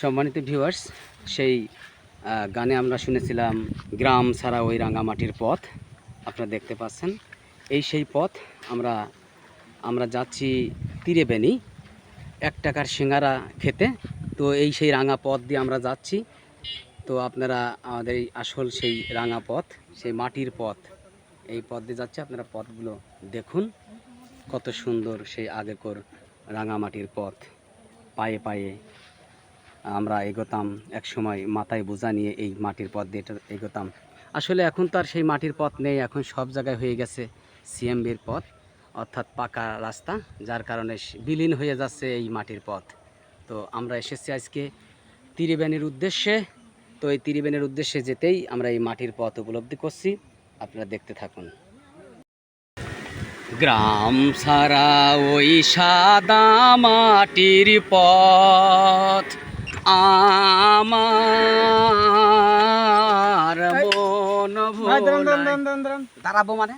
সম্মানিত ভিউয়ার্স, সেই গানে আমরা শুনেছিলাম গ্রাম ছাড়া ওই রাঙামাটির পথ। আপনারা দেখতে পাচ্ছেন এই সেই পথ। আমরা যাচ্ছি ত্রিবেণী 1 টাকার সিঙ্গারা খেতে। তো এই সেই রাঙা পথ দিয়ে আমরা যাচ্ছি। তো আপনারা আমাদের এই আসল সেই রাঙা পথ, সেই মাটির পথ, এই পথ দিয়ে যাচ্ছে। আপনারা পথগুলো দেখুন, কত সুন্দর সেই আগেকার রাঙামাটির পথ। পায়ে পায়ে আমরা এগোতাম, এক সময় মাথায় বোঝা নিয়ে এই মাটির পথ দিয়ে এগোতাম। আসলে এখন তো আর সেই মাটির পথ নেই, এখন সব জায়গায় হয়ে গেছে সিএমবির পথ, অর্থাৎ পাকা রাস্তা, যার কারণে বিলীন হয়ে যাচ্ছে এই মাটির পথ। তো আমরা এসেছি আজকে ত্রিবেণীর উদ্দেশ্যে। তো এই ত্রিবেণীর উদ্দেশ্যে যেতেই আমরা এই মাটির পথ উপলব্ধি করছি। আপনারা দেখতে থাকুন। গ্রাম ছাড়া ওই সাদা মাটির পথ আমার মন দাঁড়াবো মানে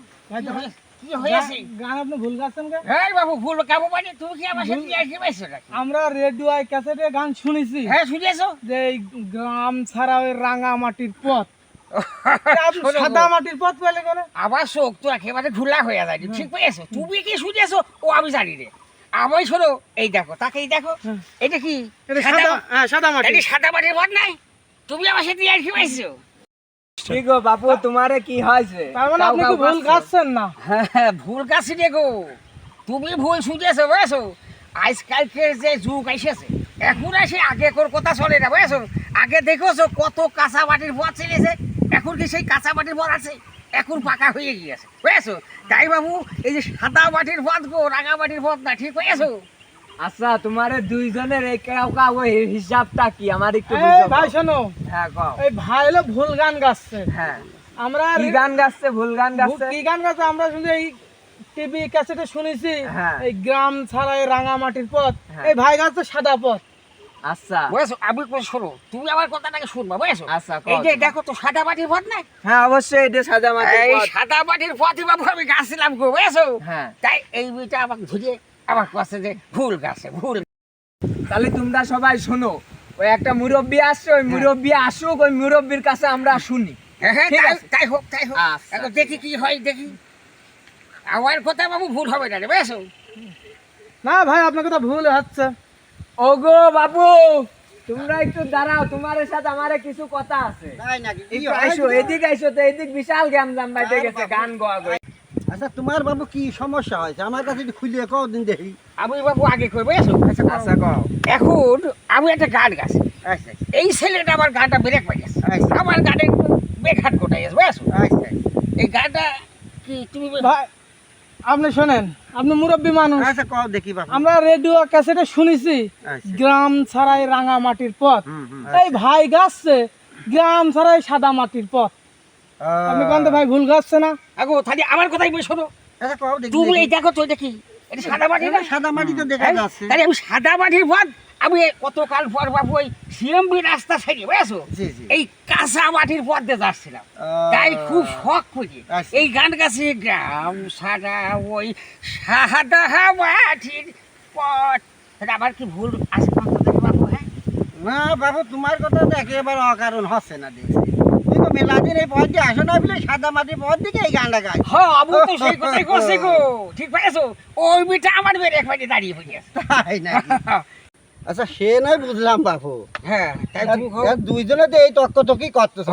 আমরা রেডিও ক্যাসেটে গান শুনেছি। হ্যাঁ শুনেছো যে গ্রাম ছাড়া ওই রাঙামাটির পথ, সাদা মাটির পথ পেলে করে আবার চোখ তো একেবারে ঘুলা হয়ে যায়। ঠিক পেয়েছো? তুমি কি শুনেছো ও আমি জানি রে। আমি শোনো, এই দেখো, তাকেই দেখো, এটা কি সাদা মাটি? সাদা মাটির পথ নাই? তুমি আমার সাথে আর কি পাইছো? ঠিক গো বাপু, তোমারে কি হয়েছে? তার মানে আপনি কি ভুল গাচ্ছেন না? হ্যাঁ ভুল গাছি রে গো, তুমি ভুল শুনেছো বুঝেছো। আজকালকের যে যুগ এসেছে, এখন এসে আগে কোর কথা চলে না বুঝেছো। আগে দেখেছো কত কাঁচা মাটির পথ চলেছে, এখন কি সেই কাঁচা মাটির পথ আছে? এখন পাকা হয়ে গিয়েছে বুঝেছো। তাই বাবু, এই যে সাদা মাটির পথ গো, রাঙা মাটির পথ না। ঠিক হয়েছো? আচ্ছা, তোমারে দুইজনের এই হিসাবটা কি আমার একটু ভাই শোনো। হ্যাঁ কও। এই ভাই হলো ভুল গান গাচ্ছে। হ্যাঁ, আমরা কি গান গাচ্ছে? ভুল গান গাচ্ছে? কি গান গাচ্ছে? আমরা শুধু এই টিভি ক্যাসেটে শুনেছি হ্যাঁ। এই গ্রাম ছাড়া এই রাঙামাটির পথ। এই ভাই গাচ্ছে সাদা পথ। আচ্ছা বুঝেছো, আমি শোনো, তুমি আমার কথাটাকে শুনবা বুঝেছো। আচ্ছা, এই যে দেখো তো সাদা মাটির পথ নাই? হ্যাঁ অবশ্যই, এটা সাদা মাটির এই পথ। সাদা মাটির পথে বাবু আমি গাছিলাম গো বুঝেছো। হ্যাঁ, তাই এই বইটা আমাকে ধরিয়ে আমার কাছে যে ভুল গাছে ভুল। তাহলে তোমরা সবাই শোনো, ওই একটা মুরব্বী আসছে, ওই মুরব্বী আসুক, ওই মুরব্বীর কাছে আমরা শুনি। হ্যাঁ ঠিক আছে। তাই হোক তাই হোক। আচ্ছা, এখন দেখি কি হয়, দেখি। আমার কথা বাবু ভুল হবে না রে বুঝেছো। না ভাই, আপনার কথা ভুল হচ্ছে। ওগো বাবু, তোমরা একটু দাঁড়াও, তোমার সাথে আমার কিছু কথা আছে। একটু আইসো, এদিক আইসো তো, এদিক বিশাল গ্যামজাম বাইতে গেছে গান গোয়া গো। আচ্ছা, তোমার বাবু কি সমস্যা হয়েছে আমার কাছে একটু খুলিয়ে কও দিন দেখি। আমি বাবু আগে কই বুঝেছো। আচ্ছা কও। এখন আমি একটা গান গাছি। এই ছেলেটা আমার গানটা ব্রেক পাই গেছে। আমার গানে বেঘাট গোটাই গেছে বুঝেছো। এই গানটা কি তুমি ভাই আপনি শোনেন, আপনি মুরব্বী মানুষ। আচ্ছা কও দেখি বাবু। আমরা রেডিও ক্যাসেটে শুনেছি গ্রাম ছাড়াই রাঙা মাটির পথ। এই ভাই গাচ্ছে গ্রাম ছাড়াই সাদা মাটির পথ। আপনি কোন ভাই ভুল গাচ্ছে না? আগো তাহলে আমার কথাই বই শোনো। আচ্ছা কও দেখি। তুমি এই দেখো তো, দেখি এটা সাদা মাটি না? সাদা মাটি তো দেখা যাচ্ছে। তাহলে আমি সাদা মাটির পথ, আমি কতকাল পর বাবু ওই সিএমবি রাস্তা ছেড়ে বুঝেছো জি জি। এই কাঁচা মাটির পথ দিয়ে যাচ্ছিলাম। তাই খুব শখ করি এই গান গাছি, গ্রাম সাদা ওই সাদা মাটির পথ। তাহলে আবার কি ভুল আছে বাবু? হ্যাঁ না বাবু, তোমার কথা তো একেবারে অকারণ হচ্ছে না দেখছি। তুমি তো মেলা দিন এই পথ দিয়ে আসো না বলে সাদা মাটির পথ দিকে এই গানটা গাই। হ্যাঁ, আমি তো সেই কথাই করছি গো। ঠিক পাইছো? ওই বিটা আমার বের এক পাশে দাঁড়িয়ে পড়ে আছে। তাই নাকি? আচ্ছা সে নয় বুঝলাম বাবু। হ্যাঁ, তাই তুমি দুইজনে তো এই তর্কতর্কি করতেছো।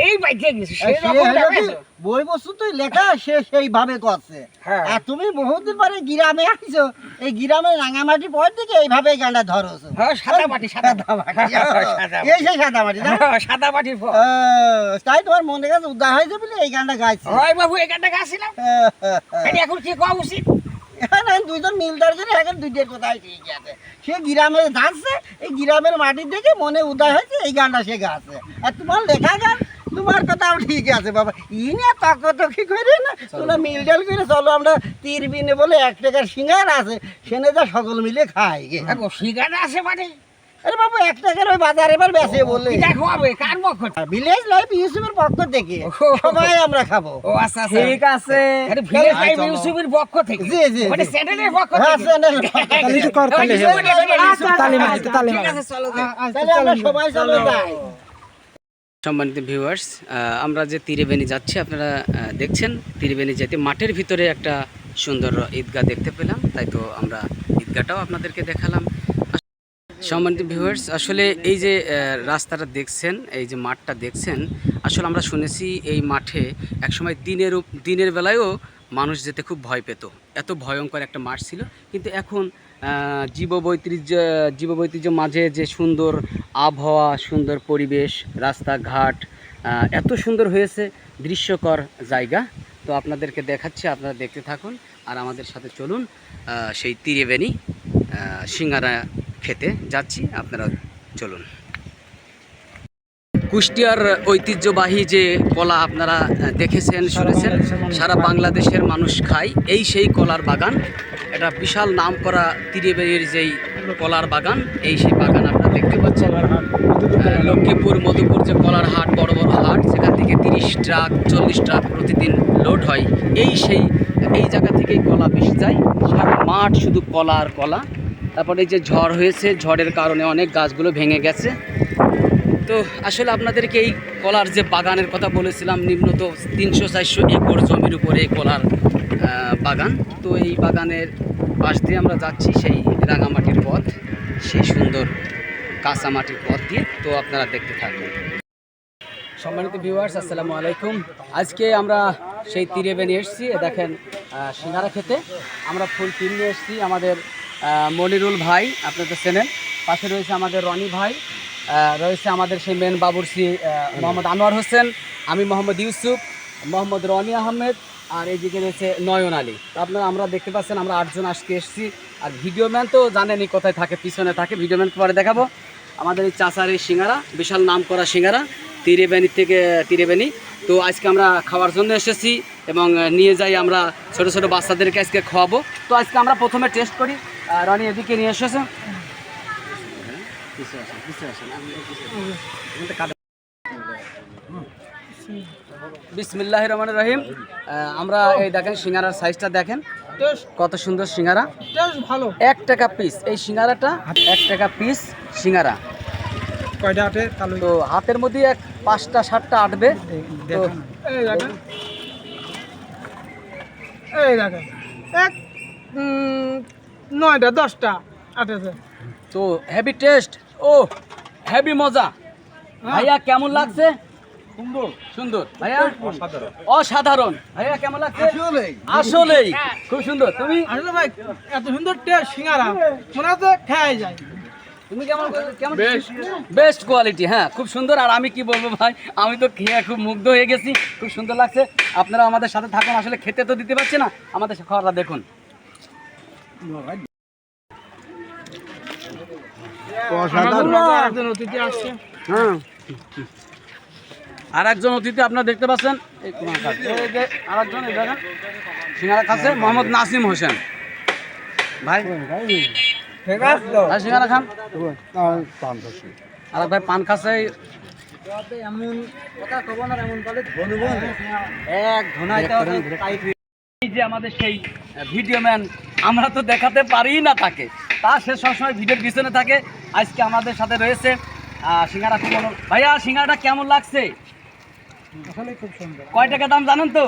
এই বাইকে গেছে আর সে হলো কি, বই বস্তু তো লেখা সে সেইভাবে করছে। হ্যাঁ। আর তুমি বহুদিন পরে গ্রামে আসছো, এই গ্রামে রাঙামাটি পর দিকে এইভাবে গানটা ধরছো। হ্যাঁ, সাদা মাটি সাদা মাটি। এই সেই সাদা মাটি না? সাদা মাটির পথ। তাই তোমার মনে কাছে উদা হয়েছে বলে এই গানটা গাইছে। হয় বাবু, এই গানটা গাছিলাম। এখন কি কওয়া উচিত? এখানে দুইজন মিলদার জন্য এখন দুইটার কথাই ঠিক আছে। সে গ্রামে যাচ্ছে, এই গ্রামের মাটির দেখে মনে উদয় হয়েছে, এই গানটা সে গাছে। আর তোমার লেখা গান, তোমার কথাও ঠিক আছে বাবা। ইনি তর্কতর্কি করে না, তোমরা মিলডাল করে চলো আমরা তীরবিনে বলে 1 টাকার সিঙ্গার আছে, সেনে যা সকল মিলে খাই। সিঙ্গারা আছে মানে? আরে বাবু 1 টাকার ওই বাজার এবার বেচে বললে এটা খাওয়াবে কার পক্ষ ভিলেজ লাইফ ইউসুফের পক্ষ থেকে সবাই আমরা খাবো। ও আচ্ছা আচ্ছা ঠিক আছে আরে ভিলেজ লাইভ ইউসুফের পক্ষ থেকে জি, জি, মানে জি। চ্যানেলের পক্ষ হ্যাঁ থেকে চ্যানেল তাহলে একটু কর, তাহলে ঠিক আছে চলো যাই। তাহলে আমরা সবাই চলে যাই। সম্মানিত ভিউয়ার্স, আমরা যে ত্রিবেণী যাচ্ছি আপনারা দেখছেন, ত্রিবেণী যেতে মাঠের ভিতরে একটা সুন্দর ঈদগাহ দেখতে পেলাম, তাই তো আমরা ঈদগাহটাও আপনাদেরকে দেখালাম। সম্মানিত ভিউয়ার্স, আসলে এই যে রাস্তাটা দেখছেন, এই যে মাঠটা দেখছেন, আসলে আমরা শুনেছি এই মাঠে একসময় দিনের বেলায়ও মানুষ যেতে খুব ভয় পেত, এত ভয়ঙ্কর একটা মাঠ ছিল। কিন্তু এখন জীববৈচিত্র্য মাঝে যে সুন্দর আবহাওয়া, সুন্দর পরিবেশ, রাস্তাঘাট এত সুন্দর হয়েছে, দৃশ্যকর জায়গা। তো আপনাদেরকে দেখাচ্ছি, আপনারা দেখতে থাকুন আর আমাদের সাথে চলুন। সেই ত্রিবেণী সিঙ্গারা খেতে যাচ্ছি, আপনারা চলুন। কুষ্টিয়ার ঐতিহ্যবাহী যে কলা আপনারা দেখেছেন, শুনেছেন, সারা বাংলাদেশের মানুষ খায়, এই সেই কলার বাগান। এটা বিশাল নাম করা ত্রিবেণীর যেই কলার বাগান, এই সেই বাগান আপনারা দেখতে পাচ্ছেন। লক্ষ্মীপুর, মধুপুর যে কলার হাট, বড় বড় হাট, সেখান থেকে 30 ট্রাক 40 ট্রাক প্রতিদিন লোড হয়। এই জায়গা থেকেই কলা বেশি যায়, সারা মাঠ শুধু কলা আর কলা। তারপরে এই যে ঝড় হয়েছে, ঝড়ের কারণে অনেক গাছগুলো ভেঙে গেছে। তো আসলে আপনাদেরকে এই কলার যে বাগানের কথা বলেছিলাম, নিম্নত 300-400 একর জমির উপরে এই কলার বাগান। তো এই বাগানের পাশ দিয়ে আমরা যাচ্ছি সেই রাঙামাটির পথ, সেই সুন্দর কাঁচা মাটির পথ দিয়ে। তো আপনারা দেখতে থাকবেন। সম্মানিত ভিউয়ার্স, আসসালামু আলাইকুম। আজকে আমরা সেই ত্রিবেণী এসেছি, দেখেন সিঙ্গারা খেতে। আমরা ফুল টিম নিয়ে এসেছি, আমাদের মনিরুল ভাই আপনাদের চেনেন, পাশে রয়েছে আমাদের রনি ভাই, রয়েছে আমাদের সেই মেন বাবুরসি মোহাম্মদ আনোয়ার হোসেন, আমি মোহাম্মদ ইউসুফ, মোহাম্মদ রনি আহমেদ, আর এইদিকে রয়েছে নয়ন আলী। আপনারা আমরা দেখতে পাচ্ছেন আমরা 8 জন আজকে এসেছি। আর ভিডিও ম্যান তো জানেনই কোথায় থাকে, পিছনে থাকে। ভিডিও ম্যান পরে দেখাবো। আমাদের এই চাচার এই সিঙ্গারা, বিশাল নাম করা সিঙ্গারা, ত্রিবেণী। তো আজকে আমরা খাওয়ার জন্য এসেছি এবং নিয়ে যাই আমরা ছোটো ছোটো বাচ্চাদেরকে আজকে খাওয়াবো। তো আজকে আমরা প্রথমে টেস্ট করি। রনি এদিকে নিয়ে এসেছে। বিসমিল্লাহির রহমানির রহিম। আমরা এই দেখেন সিঙ্গারার সাইজটা দেখেন, কত সুন্দর সিঙ্গারা, ভালো। 1 টাকা পিস এই সিঙ্গারাটা, 1 টাকা পিস সিঙ্গারা। কয়টা আটে? তো হাতের মধ্যে 5টা 7টা আটবে। তো এই দেখেন, এই দেখেন, 9টা 10টা আটেছে। তো হেভি টেস্ট, ও হেভি মজা। ভাইয়া কেমন লাগছে? সুন্দর ভাইয়া, অসাধারণ। ভাইয়া কেমন লাগছে? আসলেই খুব সুন্দর। তুমি আসলে ভাই এত সুন্দর টেস্ট সিঙ্গারা, মনে হচ্ছে খাওয়াই যায়। তুমি কেমন বেস্ট কোয়ালিটি? হ্যাঁ, খুব সুন্দর। আর আমি কি বলবো ভাই, আমি তো খেয়ে খুব মুগ্ধ হয়ে গেছি, খুব সুন্দর লাগছে। আপনারা আমাদের সাথে থাকুন, আসলে খেতে তো দিতে পারছি না, আমাদের খাওয়াটা দেখুন। একজন অতিথি আসছে। হ্যাঁ, আর একজন অতিথি আপনারা দেখতে পাচ্ছেন, আর একজন এই দেখেন সিঙ্গারা খাচ্ছে, মোহাম্মদ নাসিম হোসেন ভাই। ভাই সিঙ্গারা খান। আর এক ভাই পান খাচ্ছে। এই যে আমাদের সেই ভিডিও ম্যান, আমরা তো দেখাতে পারি না তাকে, তা সে সবসময় ভিডিওর পিছনে থাকে। আজকে আমাদের সাথে রয়েছে সিঙ্গারা। ভাইয়া সিঙ্গারাটা কেমন লাগছে? খুব সুন্দর। কয় টাকা দাম জানেন তো?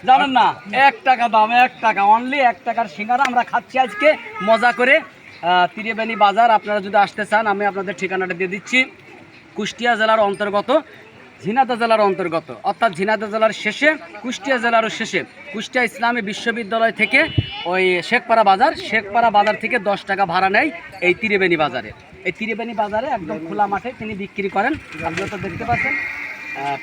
জানেন না? 1 টাকা দাম, 1 টাকা, অনলি 1 টাকার সিঙ্গারা আমরা খাচ্ছি আজকে মজা করে। ত্রিবেণী বাজার আপনারা যদি আসতে চান, আমি আপনাদের ঠিকানাটা দিয়ে দিচ্ছি। কুষ্টিয়া জেলার অন্তর্গত, ঝিনাইদহ জেলার অন্তর্গত, অর্থাৎ ঝিনাইদহ জেলার শেষে, কুষ্টিয়া জেলারও শেষে, কুষ্টিয়া ইসলামী বিশ্ববিদ্যালয় থেকে ওই শেখপাড়া বাজার থেকে 10 টাকা ভাড়া নেয় এই ত্রিবেণী বাজারে। এই ত্রিবেণী বাজারে একদম খোলা মাঠে তিনি বিক্রি করেন। আপনারা তো দেখতে পাচ্ছেন,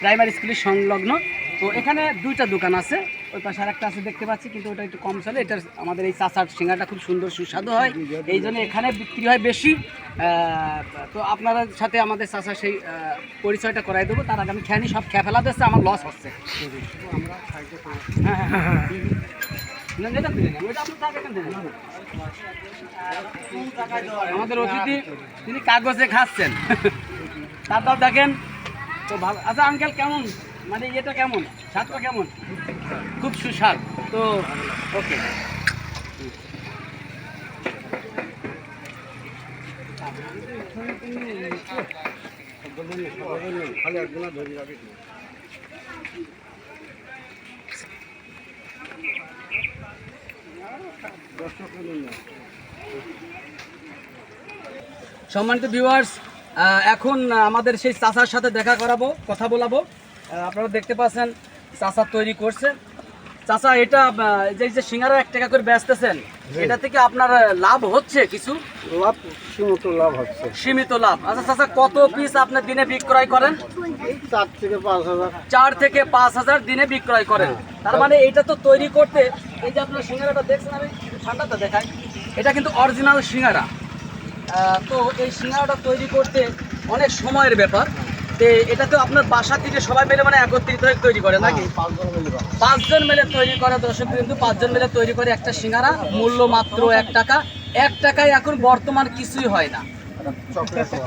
প্রাইমারি স্কুলের সংলগ্ন। তো এখানে 2টা দোকান আছে, ওই পাশে আরেকটা আছে দেখতে পাচ্ছি, কিন্তু ওটা একটু কম চলে। এটা আমাদের এই চাচার সিঙ্গারাটা খুব সুন্দর সুস্বাদু হয়, এই জন্য এখানে বিক্রি হয় বেশি। তো আপনার সাথে আমাদের চাচার সেই পরিচয়টা করাই দেবো। তার আগে আমি খেয়ে নিই, সব খেয়ে ফেলা দিচ্ছে, আমার লস হচ্ছে। হ্যাঁ, আমাদের অতিথি তিনি কাগজে খাচ্ছেন তারপর দেখেন তো ভালো। আচ্ছা আঙ্কেল কেমন মানে এটা কেমন স্বাদটা কেমন? খুব সুস্বাদ তো ওকে। সম্মানিত ভিউয়ার্স, এখন আমাদের সেই চাচার সাথে দেখা করাবো, কথা বলাবো। আপনারা দেখতে পাচ্ছেন চাচা তৈরি করছে। চাচা এটা যে যে সিঙ্গারা 1 টাকা করে বেচতেছেন, এটা থেকে আপনার লাভ হচ্ছে কিছু? লাভ সীমিত লাভ হচ্ছে, সীমিত লাভ। আচ্ছা চাচা, কত পিস আপনার দিনে বিক্রয় করেন? 4 থেকে 5,000। 4 থেকে 5,000 দিনে বিক্রয় করেন। তার মানে এটা তো তৈরি করতে, এই যে আপনার সিঙ্গারাটা দেখছেন, আমি ঠান্ডাটা দেখাই, এটা কিন্তু অরিজিনাল সিঙ্গারা। তো এই সিঙ্গারাটা তৈরি করতে অনেক সময়ের ব্যাপার। তো এটা তো আপনার বাসা থেকে সবাই মিলে মানে একত্রিত হয়ে তৈরি করে নাকি? 5 জন মিলে তৈরি করে। দর্শক কিন্তু 5 জন মিলে তৈরি করে একটা সিঙ্গারা, মূল্য মাত্র 1 টাকা। 1 টাকায় এখন বর্তমান কিছুই হয় না।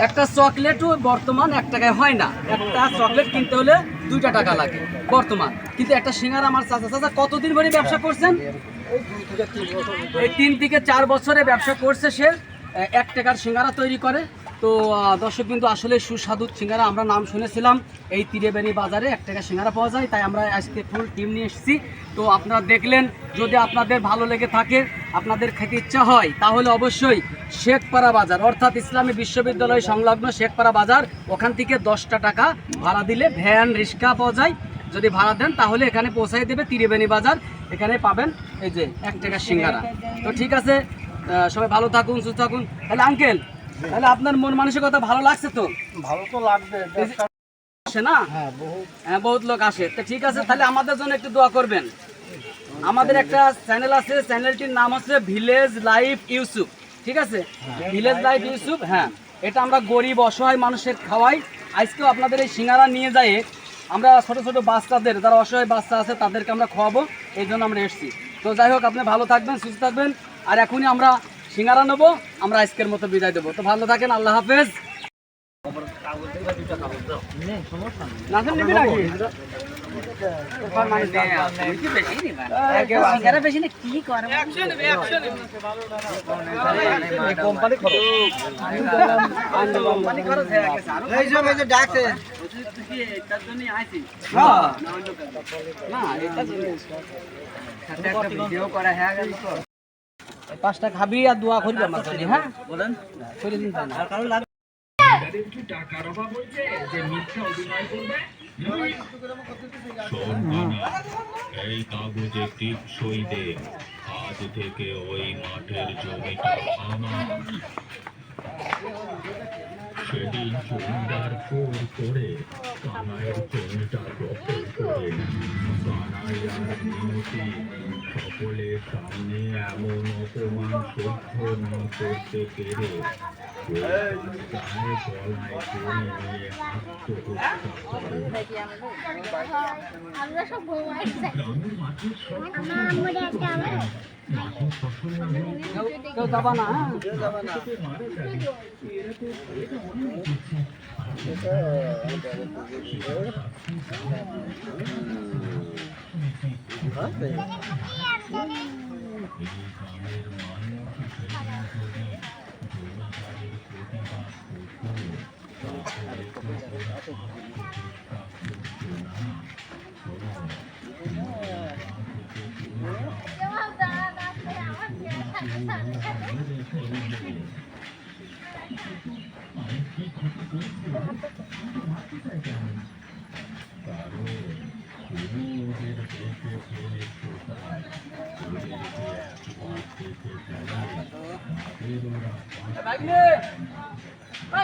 একটা চকলেটও বর্তমান 1 টাকায় হয় না। একটা চকলেট কিনতে হলে 2টা টাকা লাগে বর্তমান। কিন্তু একটা সিঙ্গারা আমার চাচা কতদিন ধরে ব্যবসা করছেন? এই 3 থেকে 4 বছরে ব্যবসা করছে সে। 1 টাকার সিঙ্গারা তৈরি করে। তো দর্শক কিন্তু আসলে সুস্বাদু সিঙ্গারা আমরা নাম শুনেছিলাম এই ত্রিবেণী বাজারে 1 টাকা সিঙ্গারা পাওয়া যায়, তাই আমরা আজকে ফুল টিম নিয়ে এসেছি। তো আপনারা দেখলেন, যদি আপনাদের ভালো লেগে থাকে, আপনাদের খেতে ইচ্ছা হয়, তাহলে অবশ্যই শেখপাড়া বাজার অর্থাৎ ইসলামী বিশ্ববিদ্যালয় সংলগ্ন শেখপাড়া বাজার, ওখান থেকে 10টা টাকা ভাড়া দিলে ভ্যান রিক্সা পাওয়া যায়। যদি ভাড়া দেন তাহলে এখানে পৌঁছাই দেবে ত্রিবেণী বাজার, এখানে পাবেন এই যে 1 টাকা সিঙ্গারা। তো ঠিক আছে, সবাই ভালো থাকুন, সুস্থ থাকুন। তাহলে আঙ্কেল, তাহলে আপনার মন মানসিকতা ভালো লাগছে তো? ভালো তো লাগবে, আসে না? হ্যাঁ, বহুত লোক আসে। তো ঠিক আছে, তাহলে আমাদের জন্য একটু দোয়া করবেন। আমাদের একটা চ্যানেল আছে, চ্যানেলটির নাম হচ্ছে ভিলেজ লাইফ ইউসুফ। ঠিক আছে, ভিলেজ লাইফ ইউসুফ। হ্যাঁ, এটা আমরা গরিব অসহায় মানুষের খাওয়াই। আজকেও আপনাদের এই সিঙ্গারা নিয়ে যাই আমরা ছোট ছোট বাচ্চাদের, যারা অসহায় বাচ্চা আছে তাদেরকে আমরা খাওয়াবো, এই জন্য আমরা এসেছি। তো যাই হোক, আপনি ভালো থাকবেন, সুস্থ থাকবেন। আর এখনই আমরা সিঙ্গারা নেবো, আমরা আজকের মতো বিদায় দেবো। তো ভালো থাকেন, আল্লাহ হাফেজ। পাঁচটা খাবি আর দোয়া করবি আমার জন্য। হ্যাঁ বলেন, করে দিন। এই কাগজে টিপসই দে, আজ থেকে ওই মাঠের জমিটা আমার। সেদিন জমিদার জোর করে কানাইয়ের জমিটা দখল করে কানাই আর মিনতি সকলের সামনে এমন অপমান সহ্য না করতে পেরে গায়ে গলায় দড়ি নিয়ে আত্মহত্যা করে। আমরা সব গ্রামের মাঠের মাঠের ফসল কেউ যাবা না?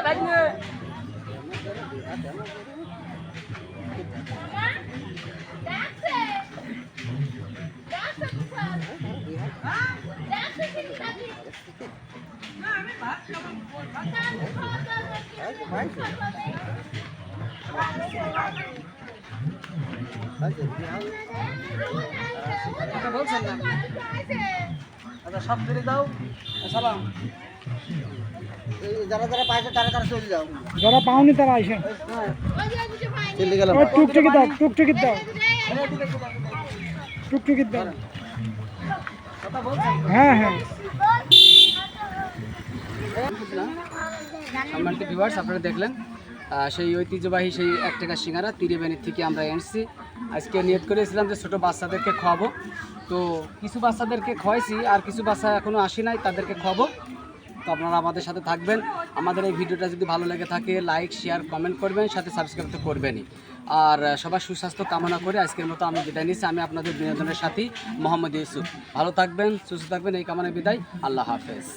That's কথা বলছেন না? আচ্ছা সব ফিরে দাও, সালাম। যারা যারা পাইছে তারা তারা চলে যাও। যারা পাওনি তারা আইসেন। চলে গেলাম। টুকটুকি দাও, টুকটুকি দাও, টুকটুকি দাও। হ্যাঁ হ্যাঁ। সম্মানিত ভিউয়ার্স, আপনারা দেখলেন সেই ঐতিহ্যবাহী সেই 1 টাকা সিঙ্গারা ত্রিবেণী থেকে আমরা এনেছি। আজকে নিয়ত করেছিলাম যে ছোটো বাচ্চাদেরকে খাওয়াবো, তো কিছু বাচ্চাদেরকে খাওয়াইছি আর কিছু বাচ্চা এখনও আসি নাই, তাদেরকে খাওয়াবো। তো আপনারা আমাদের সাথে থাকবেন। আমাদের এই ভিডিওটা যদি ভালো লেগে থাকে লাইক শেয়ার কমেন্ট করবেন, সাথে সাবস্ক্রাইব তো করবেনই। আর সবার সুস্বাস্থ্য কামনা করে আজকের মতো আমি বিদায় নিচ্ছি। আমি আপনাদের বিনোদনের সাথী মোহাম্মদ ইউসুফ। ভালো থাকবেন, সুস্থ থাকবেন, এই কামনায় বিদায়। আল্লাহ হাফেজ।